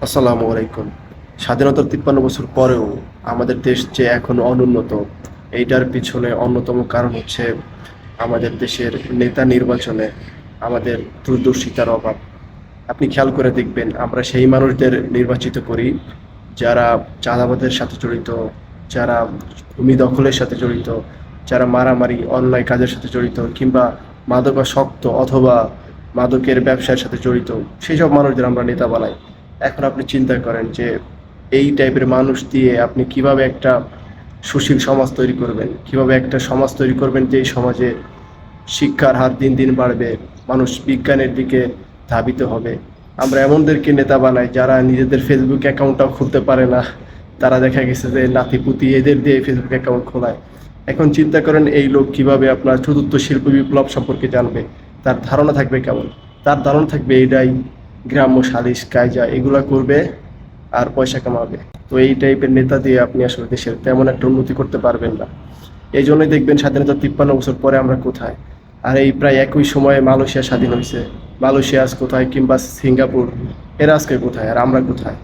আসসালামু আলাইকুম। স্বাধীনতার 53 বছর পরেও আমাদের দেশ যে এখনো অনুন্নত, এইটার পিছনে অন্যতম কারণ হচ্ছে আমাদের দেশের নেতা নির্বাচনে আমাদের দূরদর্শিতার অভাব। আপনি খেয়াল করে দেখবেন, আমরা সেই মানুষদের নির্বাচিত করি যারা চাঁদাবাদের সাথে জড়িত, যারা ভূমি দখলের সাথে জড়িত, যারা মারামারি অন্যায় কাজের সাথে জড়িত, কিংবা মাদকাসক্ত অথবা মাদকের ব্যবসার সাথে জড়িত, সেই সব মানুষদের আমরা নেতা বানাই। এখন আপনি চিন্তা করেন যে এই টাইপের মানুষ দিয়ে আপনি কিভাবে একটা সুশীল সমাজ তৈরি করবেন, কিভাবে একটা সমাজ তৈরি করবেন যে সমাজে শিক্ষার হার দিন দিন বাড়বে, মানুষ বিজ্ঞানের দিকে ধাবিত হবে। আমরা এমনদেরকে নেতা বানাই যারা নিজেদের ফেসবুক অ্যাকাউন্টটাও খুলতে পারে না। তারা দেখা গেছে যে নাতিপুতি এদের দিয়ে ফেসবুক অ্যাকাউন্ট খোলায়। এখন চিন্তা করেন এই লোক কিভাবে আপনার চতুর্থ শিল্প বিপ্লব সম্পর্কে জানবে, তার ধারণা থাকবে কেমন? তার ধারণা থাকবে এইটাই, গ্রাম্য সালিশ কায়জা এগুলা করবে আর পয়সা কামাবে। তো এই টাইপের নেতা দিয়ে আপনি আসলে দেশের তেমন একটা উন্নতি করতে পারবেন না। এই জন্যই দেখবেন স্বাধীনতা 53 বছর পরে আমরা কোথায়, আর এই প্রায় একই সময়ে মালয়েশিয়া স্বাধীন হয়েছে। মালয়েশিয়া আজ কোথায়, কিংবা সিঙ্গাপুর, এরা আজকে কোথায়, আর আমরা কোথায়?